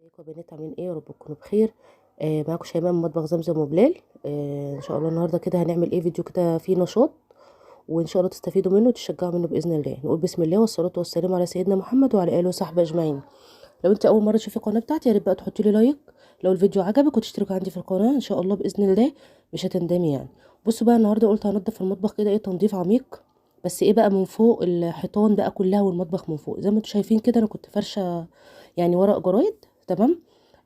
ازيكم يا بنات عاملين ايه؟ يا رب تكونوا بخير. معاكم شيماء من مطبخ زمزم وبلال. ان شاء الله النهارده كده هنعمل ايه فيديو كده فيه نشاط، وان شاء الله تستفيدوا منه وتشجعوا منه باذن الله. نقول بسم الله والصلاه والسلام على سيدنا محمد وعلى اله وصحبه اجمعين. لو انت اول مره تشوفي القناه بتاعتي يا ريت بقى تحطي لي لايك لو الفيديو عجبك، وتشتركي عندي في القناه ان شاء الله باذن الله، مش هتندمي يعني. بصوا بقى النهارده قلت هنضف المطبخ كده ايه تنظيف عميق، بس ايه بقى من فوق الحيطان بقى كلها والمطبخ من فوق زي ما انتم شايفين كده. انا كنت فرشه يعني ورق جرايد، تمام.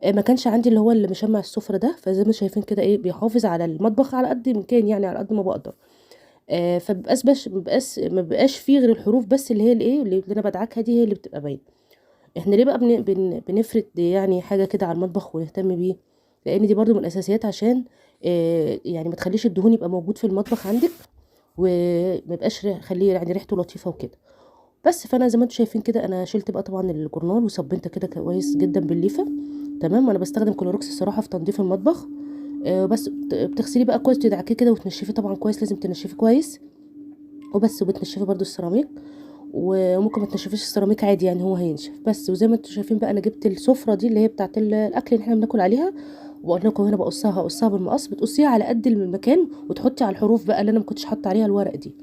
ما كانش عندي اللي هو اللي مشمع السفرة ده، فزي ما شايفين كده ايه بيحافظ على المطبخ على قد الامكان، يعني على قد ما بقدر. فمبقاش ما بقاش فيه غير الحروف بس اللي هي الايه اللي انا بدعكها دي هي اللي بتبقى باينه. احنا ليه بقى بنفرد يعني حاجه كده على المطبخ ونهتم بيه؟ لان دي برضو من الاساسيات عشان يعني ما تخليش الدهون يبقى موجود في المطبخ عندك، وما يبقاش خليه يعني ريحته لطيفه وكده. بس فانا زي ما انتم شايفين كده انا شلت بقى طبعا الجورنال وصبنت كده كويس جدا بالليفه، تمام. وانا بستخدم كلوروكس الصراحه في تنظيف المطبخ. بس بتغسليه بقى كويس، تدعكيه كده وتنشفيه طبعا كويس، لازم تنشفيه كويس وبس. وبتنشفي برده السيراميك، وممكن ما تنشفيش السيراميك عادي يعني هو هينشف بس. وزي ما انتم شايفين بقى انا جبت السفره دي اللي هي بتاعه الاكل اللي احنا بناكل عليها، وقلنا لكم هنا هقصها بالمقص، بتقصيها على قد المكان وتحطي على الحروف بقى اللي انا ما كنتش حاطه عليها الورق دي،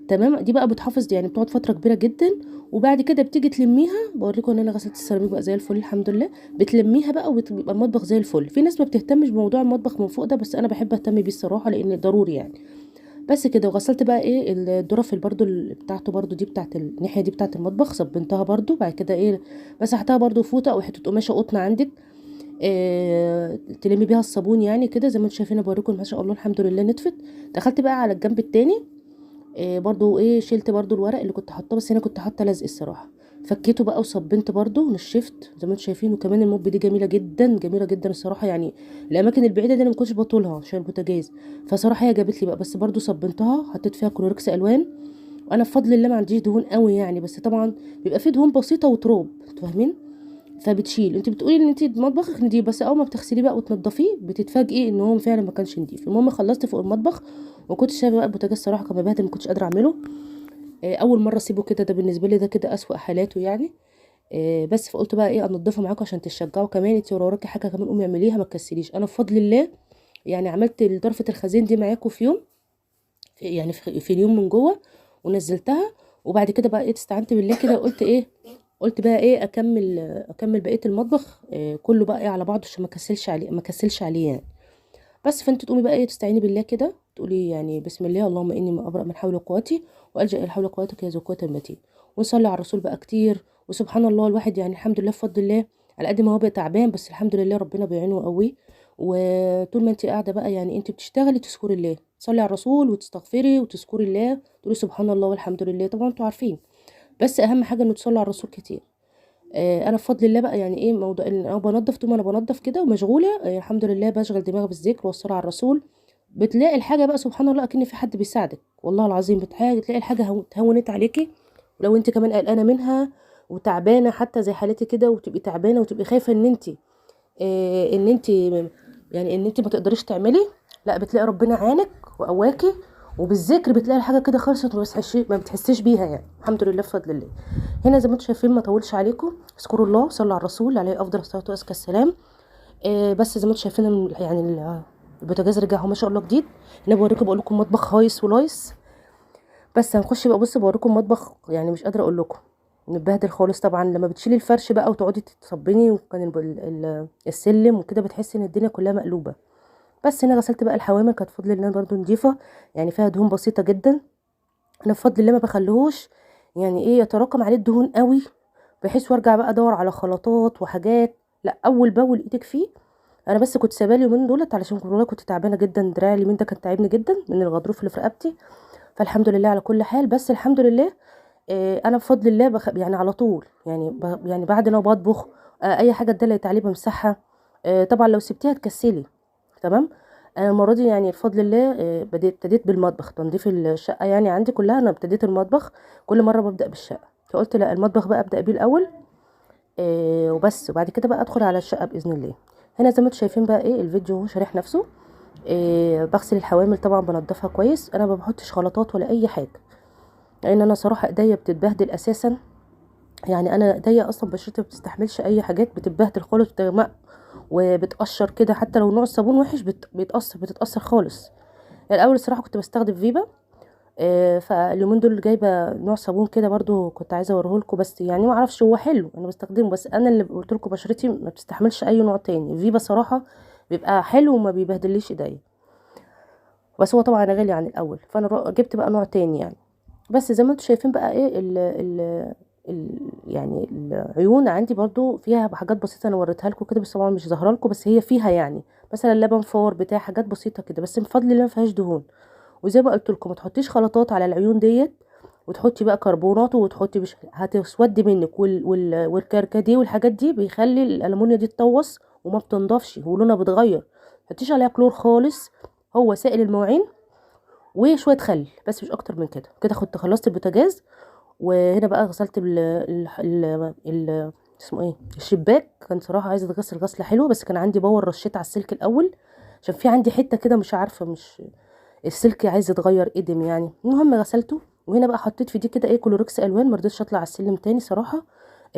تمام. دي بقى بتحافظ يعني بتقعد فتره كبيره جدا. وبعد كده بتيجي تلميها، بوريكم ان انا غسلت السيراميك بقى زي الفل الحمد لله. بتلميها بقى وبيبقى المطبخ زي الفل. في ناس ما بتهتمش بموضوع المطبخ من فوق ده، بس انا بحب اهتم بيه الصراحه لان ضروري يعني. بس كده. وغسلت بقى ايه الظرف برضو اللي بتاعته برضو دي بتاعت الناحيه دي بتاعت المطبخ، صبنتها برضو. بعد كده ايه مسحتها برضو فوطه او حته قماشه قطن عندك، تلمي بيها الصابون يعني كده زي ما انتم شايفين. بوريكم ما شاء الله الحمد لله نتفت. دخلت بقى على الجنب التاني، برضو ايه شلت برضو الورق اللي كنت حاطاه، بس هنا كنت حاطه لزق الصراحه. فكيته بقى وصبنت برضو ونشفت زي ما انتم شايفين. وكمان الموب دي جميله جدا جميله جدا الصراحه يعني. الاماكن البعيده دي انا ما كنتش بطولها عشان البوتاجاز، فصراحه هي جابت لي بقى. بس برضو صبنتها، حطيت فيها كلوركس الوان. وانا بفضل الله ما عنديش دهون قوي يعني، بس طبعا بيبقى فيه دهون بسيطه وتراب، انتوا فاهمين. فبتشيل. انت بتقولي ان انت مطبخك نضيف، بس اول ما بتغسليه بقى وتنضفيه بتتفاجئي ان هو فعلا ما كانش نضيف. المهم خلصت فوق المطبخ وكنت شايفه بقى البوتاجاز صراحه كان مبهدل، ما كنتش قادره اعمله. اول مره اسيبه كده، ده بالنسبه لي ده كده اسوأ حالاته يعني. بس فقلت بقى ايه انضفه معاكم عشان تشجعوا كمان. انت ولو وراكي حاجه كمان قومي اعمليها ما تكسليش. انا بفضل الله يعني عملت ضرفه الخزين دي معاكم في يوم، يعني في اليوم من جوه، ونزلتها. وبعد كده بقى ايه استعنت بالله كده، قلت ايه، قلت بقى ايه اكمل بقيه المطبخ كله بقى ايه على بعضه عشان ما كسلش عليه يعني. بس فانت تقومي بقى ايه تستعيني بالله كده، تقولي يعني بسم الله اللهم اني ما ابرأ من حول قوتي والجا الى حول قوتك يا ذو القوه المتين. ونصلي على الرسول بقى كتير. وسبحان الله الواحد يعني الحمد لله بفضل الله، على قد ما هو بقى تعبان بس الحمد لله ربنا بيعينه ويقويه. وطول ما انت قاعده بقى يعني انت بتشتغلي تذكري الله، تصلي على الرسول وتستغفري وتذكري الله، تقولي سبحان الله والحمد لله، طبعا انتوا عارفين. بس اهم حاجه انه تصلي على الرسول كتير. انا بفضل الله بقى يعني ايه موضوع ان انا بنضف، طول ما انا بنضف كده ومشغوله الحمد لله بشغل دماغي بالذكر والصلاه على الرسول. بتلاقي الحاجه بقى سبحان الله اكن في حد بيساعدك، والله العظيم تلاقي الحاجه هونت عليكي. ولو انت كمان قلقانه منها وتعبانه حتى زي حالتي كده، وتبقي تعبانه وتبقي خايفه ان انت يعني ان انت ما تقدريش تعملي، لا بتلاقي ربنا عانك وقواكي. وبالذكر بتلاقي الحاجه كده خلصت ما بتحسيش بيها يعني الحمد لله بفضل الله. هنا زي ما انتم شايفين ما طولش عليكم، اذكروا الله صلوا على الرسول عليه افضل الصلاه وازكى السلام. بس زي ما انتم شايفين يعني البوتاجاز رجع هو ما شاء الله جديد. هنا بوريكم بقول لكم مطبخ هايص ولايص. بس هنخش بقى، بص بوريكم مطبخ يعني مش قادره اقول لكم متبهدل خالص. طبعا لما بتشيلي الفرش بقى وتقعدي تصبني وكان السلم وكده بتحسي ان الدنيا كلها مقلوبه. بس هنا غسلت بقى الحوامل، كانت فضل الله برضو نضيفه يعني فيها دهون بسيطه جدا. انا بفضل الله ما بخليهوش يعني ايه يتراكم عليه الدهون قوي، بحيث وارجع بقى ادور على خلطات وحاجات. لا اول باول ايدك فيه. انا بس كنت سايباه اليومين دولت علشان والله كنت تعبانه جدا، دراعي اليمين ده كان تعبني جدا من الغضروف اللي في رقبتي. فالحمد لله على كل حال. بس الحمد لله انا بفضل الله يعني على طول يعني يعني بعد ما بطبخ اي حاجه اتدلقت عليه بمسحها. طبعا لو سبتيها تكسلي، تمام. انا المره دي يعني بفضل الله ابتديت بالمطبخ تنظيف الشقه يعني عندي كلها. انا ابتديت المطبخ، كل مره ببدا بالشقه، فقلت لا المطبخ بقى ابدا بيه الاول وبس. وبعد كده بقى ادخل على الشقه باذن الله. هنا زي ما انتم شايفين بقى ايه الفيديو هو شارح نفسه. بغسل الحوامل طبعا بنضفها كويس. انا ما بحطش خلطات ولا اي حاجه، لان انا صراحه ايديا بتتبهدل اساسا يعني انا ايديا اصلا بشرتي ما بتستحملش اي حاجات، بتتبهدل خالص، بتغمق وبتقشر كده، حتى لو نوع الصابون وحش بتتأثر خالص. الاول الصراحه كنت بستخدم فيبا، فاليومين دول جايبه نوع صابون كده برضو كنت عايزه اوريهولكوا، بس يعني ما اعرفش هو حلو انا بستخدمه، بس انا اللي قلت لكم بشرتي ما بتستحملش اي نوع تاني. فيبا صراحه بيبقى حلو وما بيبهدليش ايديا، بس هو طبعا غالي عن الاول، فانا جبت بقى نوع تاني يعني. بس زي ما انتم شايفين بقى ايه يعني العيون عندي برضو فيها حاجات بسيطه، انا وريتها لكم كده بس طبعا مش ظاهره لكم، بس هي فيها يعني مثلا لبن فور بتاع حاجات بسيطه كده، بس بفضل الله ما فيهاش دهون. وزي ما قلت لكم ما تحطيش خلطات على العيون ديت، وتحطي بقى كربونات وتحطي هتسود منك، والكركديه والحاجات دي بيخلي الالومنيا دي تطوس وما بتنضفش ولونها بيتغير. ما تحطيش عليها كلور خالص، هو سائل المواعين وشويه خل بس، مش اكتر من كده. كده كنت خلصت البوتاجاز، وهنا بقى غسلت اسمه ايه الشباك. كان صراحه عايزه اتغسل غسله حلوه، بس كان عندي باور رشيت على السلك الاول عشان في عندي حته كده مش عارفه، مش السلك عايز يتغير ادم يعني. المهم غسلته، وهنا بقى حطيت في دي كده ايه كلوركس الوان، ما رضيتش اطلع على السلم تاني صراحه.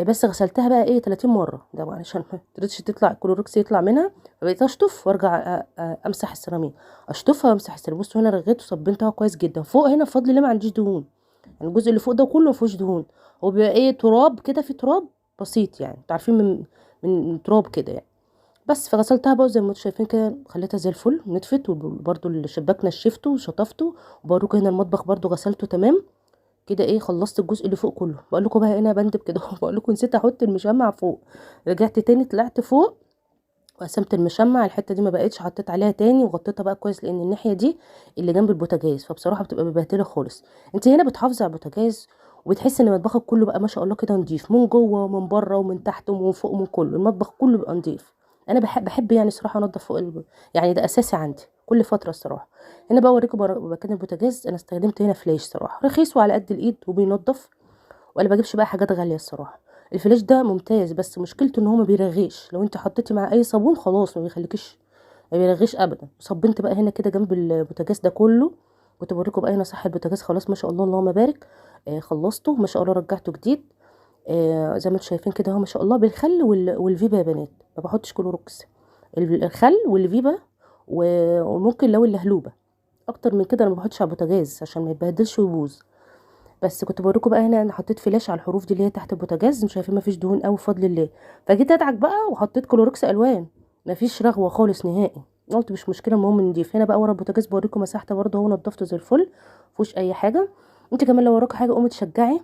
بس غسلتها بقى ايه 30 مره ده بقى عشان ما رضيتش تطلع الكلوركس يطلع منها، فبقيت اشطف وارجع امسح السيراميك، اشطفها وامسح السيراميك. بصوا هنا رغيت وصبنتها كويس جدا فوق. هنا بفضل الله ما عنديش دهون، يعني الجزء اللي فوق ده كله ما فيهوش دهون، هو بيبقى ايه تراب كده، في تراب بسيط يعني، انتوا عارفين من تراب كده يعني. بس فغسلتها بقى زي ما انتم شايفين كده، خليتها زي الفل نطفت، وبرده الشباك نشفته وشطفته. وبروك هنا المطبخ برده غسلته تمام كده. ايه خلصت الجزء اللي فوق كله. بقول لكم بقى انا بندب كده بقول لكم نسيت احط المشمع فوق، رجعت تاني طلعت فوق وقسمت المشمع الحته دي ما بقتش، حطيت عليها تاني وغطيتها بقى كويس، لان الناحيه دي اللي جنب البوتاجاز فبصراحه بتبقى مبهدله خالص. انت هنا بتحافظي على البوتاجاز وبتحسي ان مطبخك كله بقى ما شاء الله كده نضيف، من جوه ومن بره ومن تحت ومن فوق ومن كله، المطبخ كله بيبقى نضيف. انا بحب يعني صراحه انضف فوق يعني ده اساسي عندي كل فتره الصراحه. هنا بقى اوريكم مكان البوتاجاز. انا استخدمت هنا فلاش صراحه رخيص وعلى قد الايد وبينضف، ولا بجيبش بقى حاجات غاليه الصراحه. الفلاش ده ممتاز، بس مشكلته ان هو ما بيرغيش، لو انت حطيتي مع اي صابون خلاص ما بيخليكيش، ما بيرغيش ابدا. صبنت بقى هنا كده جنب البوتاجاز ده كله. كنت بوريكم بقى هنا صح البوتاجاز خلاص ما شاء الله اللهم بارك. خلصته ما شاء الله، رجعته جديد. زي ما انتم شايفين كده اهو ما شاء الله، بالخل والفيبا يا بنات، ما بحطش كلوروكس، الخل والفيبا وممكن لو اللهلوبه، اكتر من كده انا ما بحطش على البوتاجاز عشان ما يتبهدلش ويبوظ. بس كنت بوريكم بقى هنا انا حطيت فلاش على الحروف دي اللي هي تحت البوتاجاز، مش شايفين ما فيش دهون قوي بفضل الله. فجيت ادعك بقى وحطيت كلوروكس الوان، ما فيش رغوه خالص نهائي. قلت مش مشكله المهم نضيف. هنا بقى ورا البوتاجاز بوريكم مساحته برده هو نضفته زي الفل، مفيهوش اي حاجه. انت كمان لو وراكي حاجه قومي تشجعي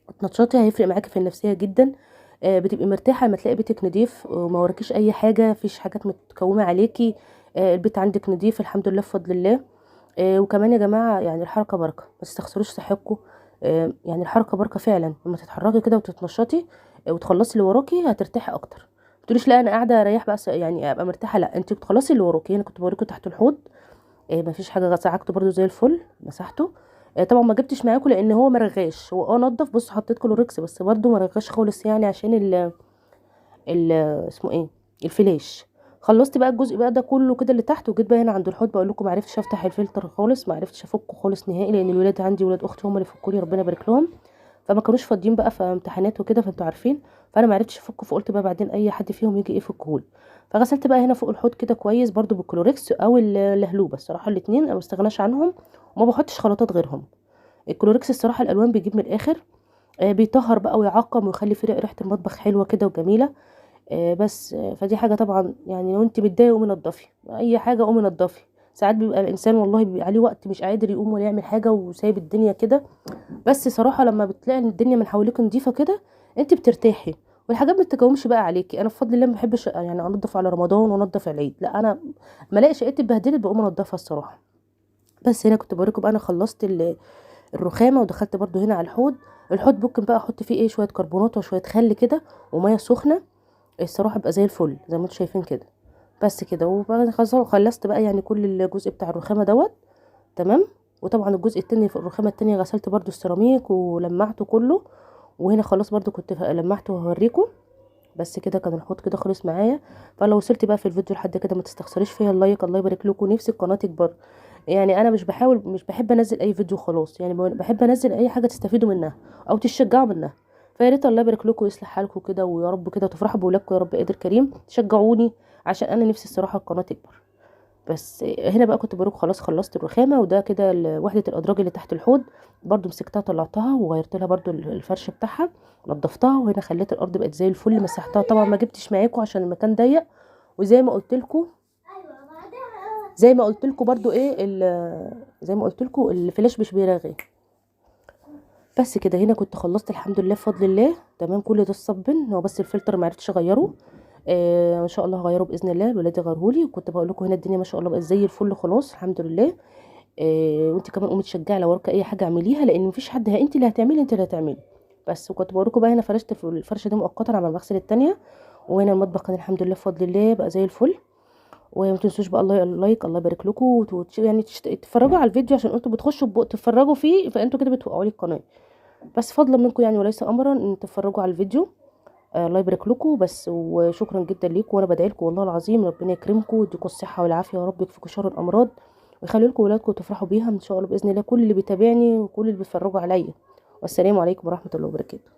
وتنشطي، هيفرق معاكي في النفسيه جدا. بتبقي مرتاحه لما تلاقي بيتك نضيف وما وراكيش اي حاجه، مفيش حاجات متكومه عليكي. البيت عندك نضيف الحمد لله بفضل الله. وكمان يا جماعه يعني الحركه بركه، ما تستخسروش صحتكم. يعني الحركه بركه فعلا، لما تتحركي كده وتتنشطي وتخلصي اللي وراكي هترتاحي اكتر. ما تقوليش لا انا قاعده اريح بقى يعني ابقى مرتاحه، لا انت بتخلصي اللي وراكي. انا كنت بوريكم تحت الحوض ما فيش حاجه، سعكته برده زي الفل مسحته. طبعا ما جبتش معاكم لان هو مرغاش، هو نضف. بص حطيت كلوركس بس برده مرغاش خالص يعني عشان ال اسمه ايه الفلاش. خلصت بقى الجزء بقى ده كله كده اللي تحت، وجيت بقى هنا عند الحوض. بقول لكم ما عرفتش افتح الفلتر خالص، ما عرفتش افكه خالص نهائي، لان الولاد عندي ولاد اختي هم اللي فكوا لي ربنا يبارك لهم، فما كانوش فاضيين بقى في امتحانات وكده فانتوا عارفين. فانا ما عرفتش افكه، فقلت بقى بعدين اي حد فيهم يجي ايه يفكهولي. فغسلت بقى هنا فوق الحوض كده كويس برده بالكلوركس او اللهلوبه، الصراحه الاثنين انا ما بستغناش عنهم وما بحطش خلطات غيرهم. الكلوركس الصراحه الالوان بيجيب من الاخر، بيطهر بقى ويعقم ويخلي في ريحه المطبخ حلوه كده وجميله. بس فدي حاجه طبعا يعني لو انت متضايقه قومي نضفي اي حاجه، قومي نضفي. ساعات بيبقى الانسان والله بيبقى عليه وقت مش قادر يقوم ولا يعمل حاجه وسايب الدنيا كده، بس صراحه لما بتلاقي ان الدنيا من حواليك نظيفه كده انت بترتاحي، والحاجات ما بتتكومش بقى عليكي. انا بفضل الله ما بحبش يعني انضف على رمضان وانضف العيد، لا انا ما الاقي شقتي اتبهدلت بقوم انضفها الصراحه. بس هنا كنت بوريكم بقى انا خلصت الرخامه ودخلت برده هنا على الحوض. الحوض ممكن بقى احط فيه ايه شويه كربونات وشويه خل كده وميه سخنه، الصراحه بيبقى زي الفل زي ما انتم شايفين كده. بس كده وبعد خلصت بقى يعني كل الجزء بتاع الرخامه دوت تمام. وطبعا الجزء التاني في الرخامه التانية غسلت برده السيراميك ولمعته كله، وهنا خلاص برده كنت لمعته وهوريكم. بس كده كان الحوض كده خلص معايا. فلو وصلت بقى في الفيديو لحد كده ما تستخسريش فيها اللايك، الله يبارك لكم، نفسي القناه تكبر. يعني انا مش بحب انزل اي فيديو خلاص، يعني بحب انزل اي حاجه تستفيدوا منها او تشجعوا منها. فيا ريت الله يبارك لكم ويصلح حالكم كده، ويا رب كده تفرحوا بولادكم يا رب قادر كريم، تشجعوني عشان انا نفسي الصراحه القناه تكبر. بس هنا بقى كنت بقولك خلاص خلصت الرخامه، وده كده وحده الادراج اللي تحت الحوض برضو مسكتها طلعتها وغيرت لها برضو الفرش بتاعها، نضفتها، وهنا خليت الارض بقت زي الفل، مسحتها طبعا ما جبتش معاكم عشان المكان ضيق، وزي ما قلت لكم برضو ايه زي ما قلت لكم الفلاش مش بيرغي. بس كده هنا كنت خلصت الحمد لله بفضل الله تمام. كل ده الصبن هو بس الفلتر ما عرفتش اغيره، ما شاء الله هغيره باذن الله، الولاد غيرهولي. وكنت بقول لكم هنا الدنيا ما شاء الله بقت زي الفل خلاص الحمد لله. وانت كمان قومي تشجعي لو وراكي اي حاجه اعمليها، لان مفيش حد انت اللي هتعملي، انت اللي هتعملي بس. وكنت بقول لكم بقى هنا فرشت في الفرشه دي مؤقتا على المغسل التانية، وهنا المطبخ كان الحمد لله بفضل الله بقى زي الفل. وما تنسوش بقى الله اللايك، الله يبارك لكم، يعني تتفرجوا على الفيديو عشان انتوا بتخشوا تتفرجوا فيه، فانتوا كده بتوقعوا لي القناه، بس فضلا منكم يعني وليس امرا ان تتفرجوا على الفيديو. الله يبارك لكم بس، وشكرا جدا ليكم، وانا بدعي لكم والله العظيم ربنا يكرمكم ويديكم الصحه والعافيه يا رب، يكفيكم شر الامراض، ويخلي لكم ولادكم تفرحوا بيها ان شاء الله باذن الله، كل اللي بيتابعني وكل اللي بيتفرجوا عليا. والسلام عليكم ورحمه الله وبركاته.